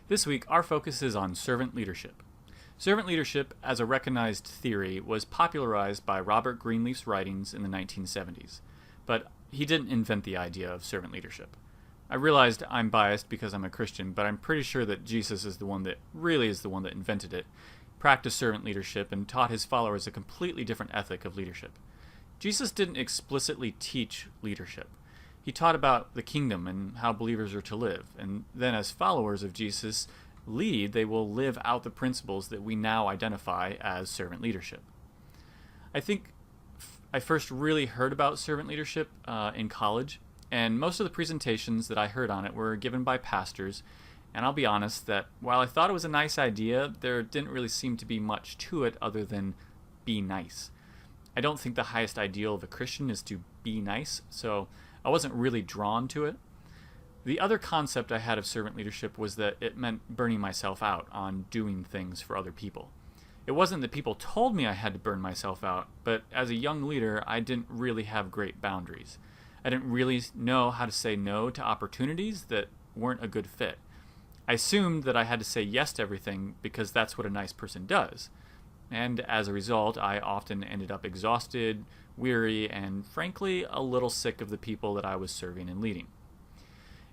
This week, our focus is on servant leadership. Servant leadership, as a recognized theory, was popularized by Robert Greenleaf's writings in the 1970s, but he didn't invent the idea of servant leadership. I realized I'm biased because I'm a Christian, but I'm pretty sure that Jesus is the one that invented it, practiced servant leadership, and taught his followers a completely different ethic of leadership. Jesus didn't explicitly teach leadership. He taught about the kingdom and how believers are to live, and then as followers of Jesus they will live out the principles that we now identify as servant leadership. I think I first really heard about servant leadership in college, and most of the presentations that I heard on it were given by pastors, and I'll be honest that while I thought it was a nice idea, there didn't really seem to be much to it other than be nice. I don't think the highest ideal of a Christian is to be nice, so I wasn't really drawn to it. The other concept I had of servant leadership was that it meant burning myself out on doing things for other people. It wasn't that people told me I had to burn myself out, but as a young leader, I didn't really have great boundaries. I didn't really know how to say no to opportunities that weren't a good fit. I assumed that I had to say yes to everything because that's what a nice person does. And as a result, I often ended up exhausted, weary, and frankly, a little sick of the people that I was serving and leading.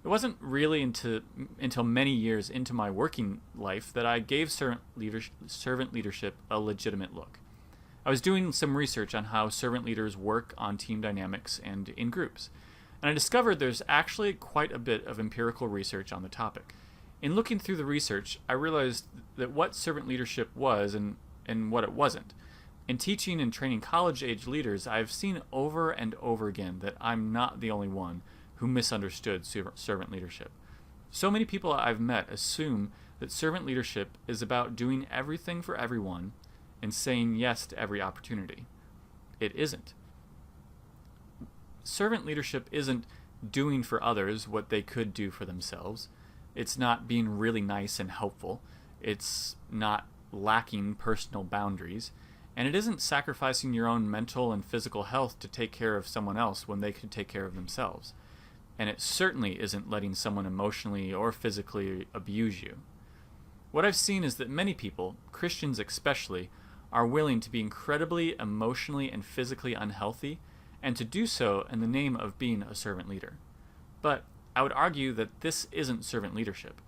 It wasn't really until many years into my working life that I gave servant leadership a legitimate look. I was doing some research on how servant leaders work on team dynamics and in groups, and I discovered there's actually quite a bit of empirical research on the topic. In looking through the research, I realized that what servant leadership was and what it wasn't. In teaching and training college-age leaders, I've seen over and over again that I'm not the only one who misunderstood servant leadership. So many people I've met assume that servant leadership is about doing everything for everyone and saying yes to every opportunity. It isn't. Servant leadership isn't doing for others what they could do for themselves. It's not being really nice and helpful. It's not lacking personal boundaries. And it isn't sacrificing your own mental and physical health to take care of someone else when they could take care of themselves. And it certainly isn't letting someone emotionally or physically abuse you. What I've seen is that many people, Christians especially, are willing to be incredibly emotionally and physically unhealthy, and to do so in the name of being a servant leader. But I would argue that this isn't servant leadership.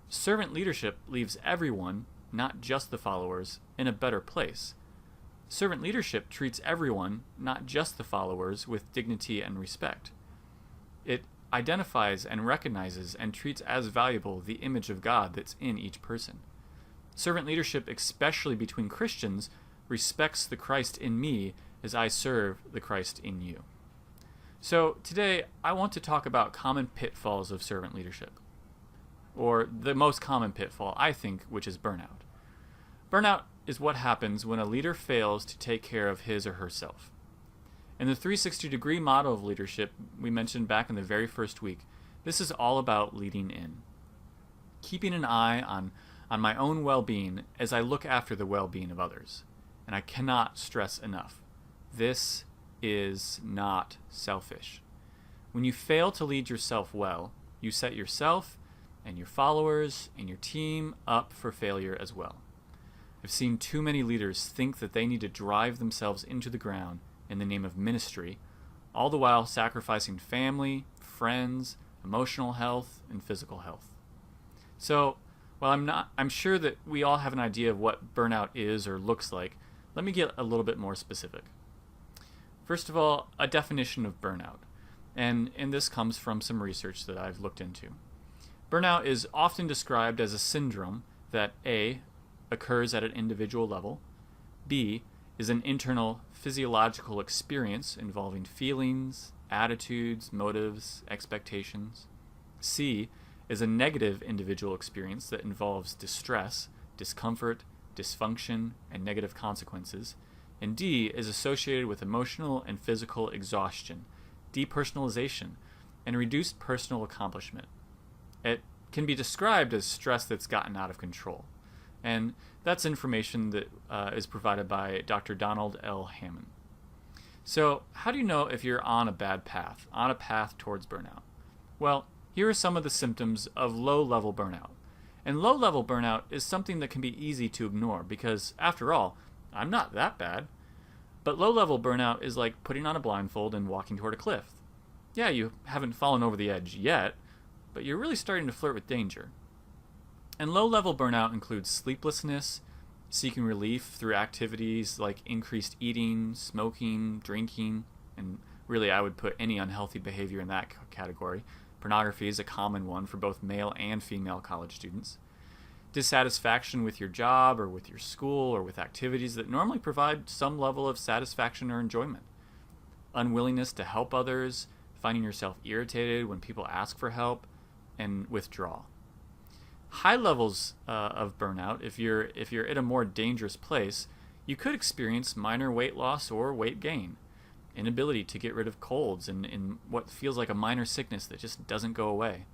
Servant leadership leaves everyone, not just the followers, in a better place. Servant leadership treats everyone, not just the followers, with dignity and respect. It identifies and recognizes and treats as valuable the image of God that's in each person. Servant leadership, especially between Christians, respects the Christ in me as I serve the Christ in you. So today, I want to talk about common pitfalls of servant leadership. Or the most common pitfall, I think, which is burnout. Burnout is what happens when a leader fails to take care of his or herself. In the 360-degree model of leadership we mentioned back in the very first week, this is all about leading in. Keeping an eye on my own well-being as I look after the well-being of others. And I cannot stress enough, this is not selfish. When you fail to lead yourself well, you set yourself and your followers and your team up for failure as well. I've seen too many leaders think that they need to drive themselves into the ground in the name of ministry, all the while sacrificing family, friends, emotional health, and physical health. So, while I'm sure that we all have an idea of what burnout is or looks like, let me get a little bit more specific. First of all, a definition of burnout, and this comes from some research that I've looked into. Burnout is often described as a syndrome that A, occurs at an individual level, B, is an internal physiological experience involving feelings, attitudes, motives, expectations. C is a negative individual experience that involves distress, discomfort, dysfunction, and negative consequences. And D is associated with emotional and physical exhaustion, depersonalization, and reduced personal accomplishment. It can be described as stress that's gotten out of control. And that's information that is provided by Dr. Donald L. Hammond. So how do you know if you're on a bad path, towards burnout? Well, here are some of the symptoms of low-level burnout. And low-level burnout is something that can be easy to ignore because, after all, I'm not that bad. But low-level burnout is like putting on a blindfold and walking toward a cliff. Yeah, you haven't fallen over the edge yet, but you're really starting to flirt with danger. And low-level burnout includes sleeplessness, seeking relief through activities like increased eating, smoking, drinking, and really I would put any unhealthy behavior in that category. Pornography is a common one for both male and female college students. Dissatisfaction with your job or with your school or with activities that normally provide some level of satisfaction or enjoyment. Unwillingness to help others, finding yourself irritated when people ask for help, and withdrawal. High levels of burnout, if you're at a more dangerous place, you could experience minor weight loss or weight gain, inability to get rid of colds, and what feels like a minor sickness that just doesn't go away.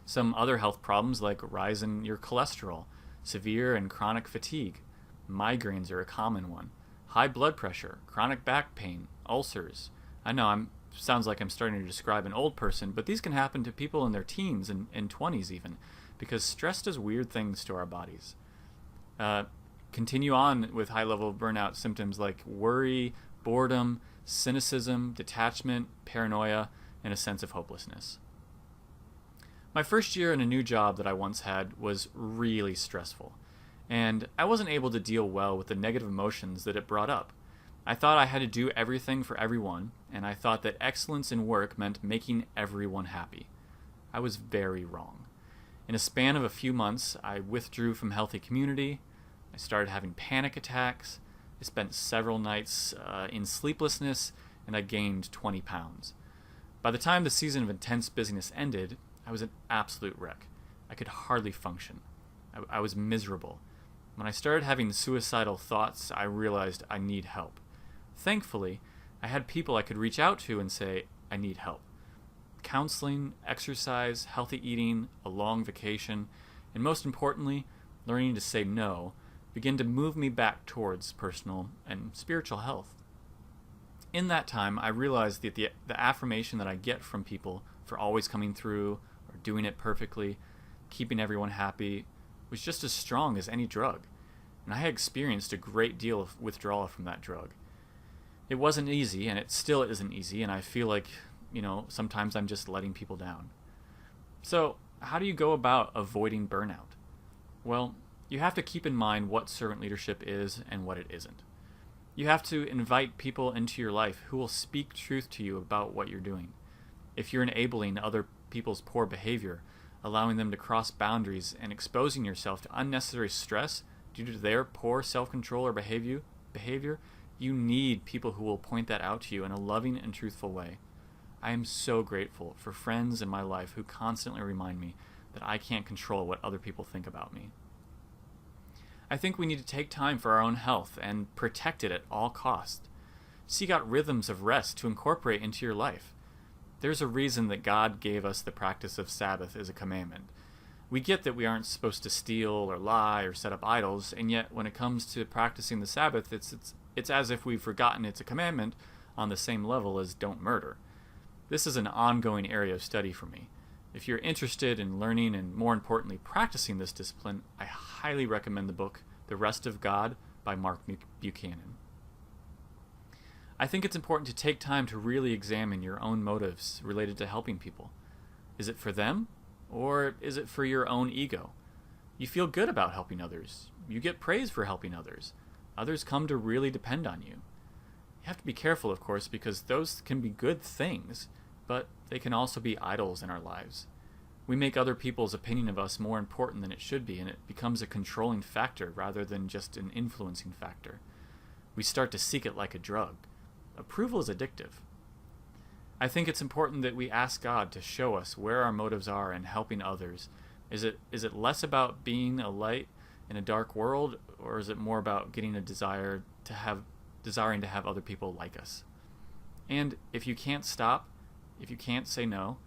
Some other health problems like a rise in your cholesterol, severe and chronic fatigue, migraines are a common one, high blood pressure, chronic back pain, ulcers. I know sounds like I'm starting to describe an old person, but these can happen to people in their teens and 20s even, because stress does weird things to our bodies. Continue on with high-level burnout symptoms like worry, boredom, cynicism, detachment, paranoia, and a sense of hopelessness. My first year in a new job that I once had was really stressful, and I wasn't able to deal well with the negative emotions that it brought up. I thought I had to do everything for everyone, and I thought that excellence in work meant making everyone happy. I was very wrong. In a span of a few months, I withdrew from healthy community, I started having panic attacks, I spent several nights in sleeplessness, and I gained 20 pounds. By the time the season of intense busyness ended, I was an absolute wreck. I could hardly function. I was miserable. When I started having suicidal thoughts, I realized I need help. Thankfully, I had people I could reach out to and say, I need help. Counseling, exercise, healthy eating, a long vacation, and most importantly, learning to say no, began to move me back towards personal and spiritual health. In that time, I realized that the affirmation that I get from people for always coming through or doing it perfectly, keeping everyone happy, was just as strong as any drug. And I had experienced a great deal of withdrawal from that drug. It wasn't easy, and it still isn't easy, and I feel like, sometimes I'm just letting people down. So, how do you go about avoiding burnout? Well, you have to keep in mind what servant leadership is and what it isn't. You have to invite people into your life who will speak truth to you about what you're doing. If you're enabling other people's poor behavior, allowing them to cross boundaries and exposing yourself to unnecessary stress due to their poor self-control or behavior, you need people who will point that out to you in a loving and truthful way. I am so grateful for friends in my life who constantly remind me that I can't control what other people think about me. I think we need to take time for our own health and protect it at all costs. Seek out rhythms of rest to incorporate into your life. There's a reason that God gave us the practice of Sabbath as a commandment. We get that we aren't supposed to steal or lie or set up idols, and yet when it comes to practicing the Sabbath, it's as if we've forgotten it's a commandment on the same level as don't murder. This is an ongoing area of study for me. If you're interested in learning and, more importantly, practicing this discipline, I highly recommend the book The Rest of God by Mark Buchanan. I think it's important to take time to really examine your own motives related to helping people. Is it for them, or is it for your own ego? You feel good about helping others. You get praise for helping others. Others come to really depend on you. You have to be careful, of course, because those can be good things, but they can also be idols in our lives. We make other people's opinion of us more important than it should be, and it becomes a controlling factor rather than just an influencing factor. We start to seek it like a drug. Approval is addictive. I think it's important that we ask God to show us where our motives are in helping others. Is it less about being a light in a dark world, or is it more about getting a desiring to have other people like us? And if you can't stop, if you can't say no,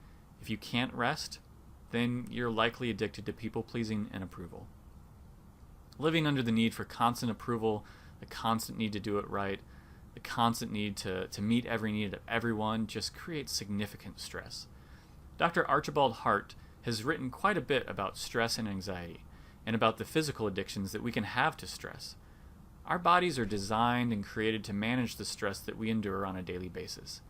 if you can't rest, then you're likely addicted to people-pleasing and approval. Living under the need for constant approval, the constant need to do it right, the constant need to meet every need of everyone just creates significant stress. Dr. Archibald Hart has written quite a bit about stress and anxiety, and about the physical addictions that we can have to stress. Our bodies are designed and created to manage the stress that we endure on a daily basis.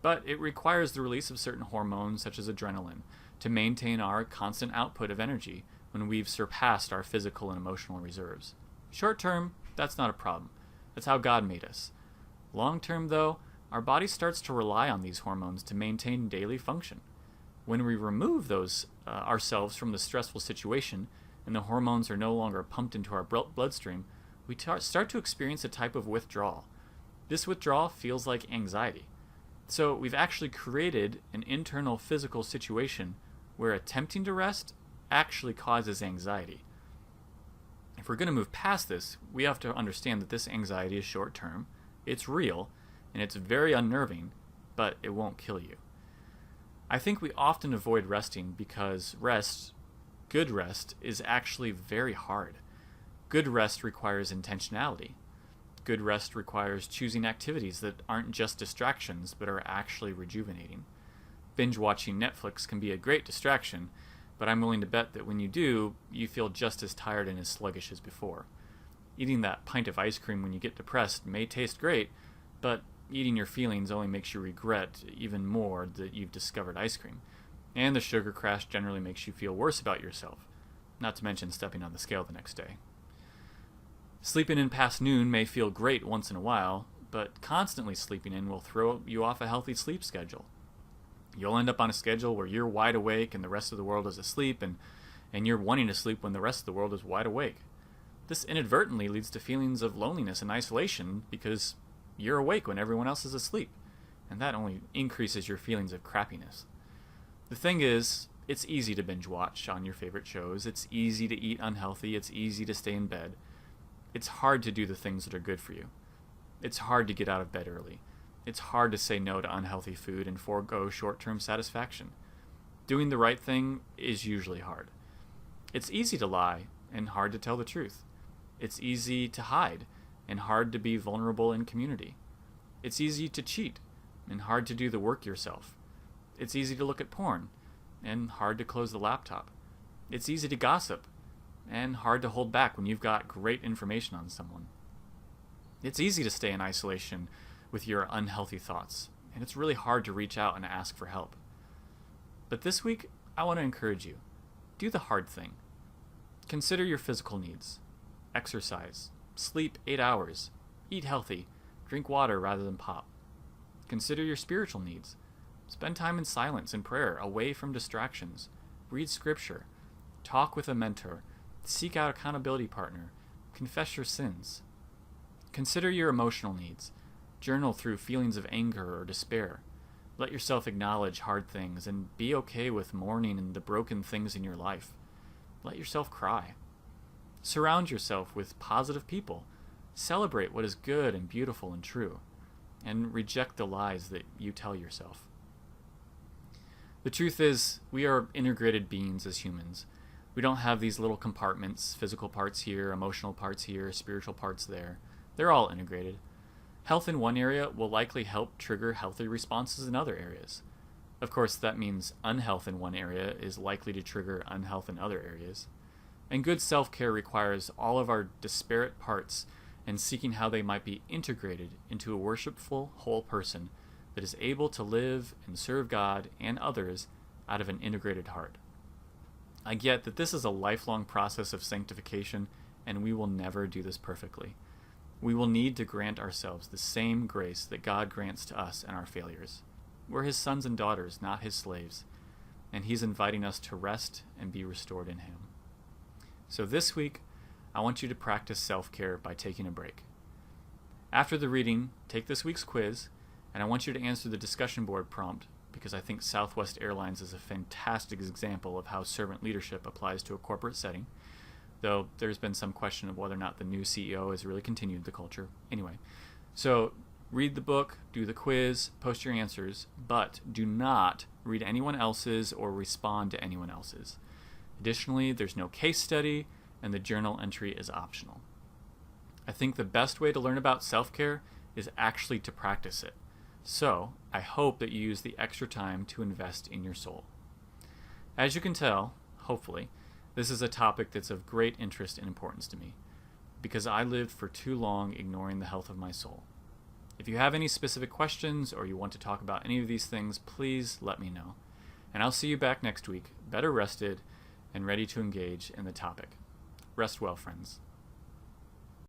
But it requires the release of certain hormones, such as adrenaline, to maintain our constant output of energy when we've surpassed our physical and emotional reserves. Short term, that's not a problem. That's how God made us. Long term, though, our body starts to rely on these hormones to maintain daily function. When we remove those ourselves from the stressful situation and the hormones are no longer pumped into our bloodstream, we start to experience a type of withdrawal. This withdrawal feels like anxiety. So we've actually created an internal physical situation where attempting to rest actually causes anxiety. If we're going to move past this, we have to understand that this anxiety is short term, it's real, and it's very unnerving, but it won't kill you. I think we often avoid resting because good rest, is actually very hard. Good rest requires intentionality. Good rest requires choosing activities that aren't just distractions, but are actually rejuvenating. Binge watching Netflix can be a great distraction, but I'm willing to bet that when you do, you feel just as tired and as sluggish as before. Eating that pint of ice cream when you get depressed may taste great, but eating your feelings only makes you regret even more that you've discovered ice cream. And the sugar crash generally makes you feel worse about yourself, not to mention stepping on the scale the next day. Sleeping in past noon may feel great once in a while, but constantly sleeping in will throw you off a healthy sleep schedule. You'll end up on a schedule where you're wide awake and the rest of the world is asleep, and you're wanting to sleep when the rest of the world is wide awake. This inadvertently leads to feelings of loneliness and isolation because you're awake when everyone else is asleep, and that only increases your feelings of crappiness. The thing is, it's easy to binge watch on your favorite shows, it's easy to eat unhealthy, it's easy to stay in bed. It's hard to do the things that are good for you. It's hard to get out of bed early. It's hard to say no to unhealthy food and forego short-term satisfaction. Doing the right thing is usually hard. It's easy to lie and hard to tell the truth. It's easy to hide and hard to be vulnerable in community. It's easy to cheat and hard to do the work yourself. It's easy to look at porn and hard to close the laptop. It's easy to gossip and hard to hold back when you've got great information on someone. It's easy to stay in isolation with your unhealthy thoughts, and it's really hard to reach out and ask for help. But this week, I want to encourage you. Do the hard thing. Consider your physical needs. Exercise. Sleep 8 hours. Eat healthy. Drink water rather than pop. Consider your spiritual needs. Spend time in silence and prayer, away from distractions. Read scripture. Talk with a mentor. Seek out an accountability partner. Confess your sins. Consider your emotional needs. Journal through feelings of anger or despair. Let yourself acknowledge hard things and be okay with mourning and the broken things in your life. Let yourself cry. Surround yourself with positive people. Celebrate what is good and beautiful and true. And reject the lies that you tell yourself. The truth is, we are integrated beings as humans. We don't have these little compartments, physical parts here, emotional parts here, spiritual parts there. They're all integrated. Health in one area will likely help trigger healthy responses in other areas. Of course, that means unhealth in one area is likely to trigger unhealth in other areas. And good self-care requires all of our disparate parts and seeking how they might be integrated into a worshipful whole person that is able to live and serve God and others out of an integrated heart. I get that this is a lifelong process of sanctification, and we will never do this perfectly. We will need to grant ourselves the same grace that God grants to us in our failures. We're His sons and daughters, not His slaves, and He's inviting us to rest and be restored in Him. So this week, I want you to practice self-care by taking a break. After the reading, take this week's quiz, and I want you to answer the discussion board prompt because I think Southwest Airlines is a fantastic example of how servant leadership applies to a corporate setting, though there's been some question of whether or not the new CEO has really continued the culture. Anyway, so read the book, do the quiz, post your answers, but do not read anyone else's or respond to anyone else's. Additionally, there's no case study, and the journal entry is optional. I think the best way to learn about self-care is actually to practice it. So, I hope that you use the extra time to invest in your soul. As you can tell, hopefully, this is a topic that's of great interest and importance to me, because I lived for too long ignoring the health of my soul. If you have any specific questions or you want to talk about any of these things, please let me know. And I'll see you back next week, better rested and ready to engage in the topic. Rest well, friends.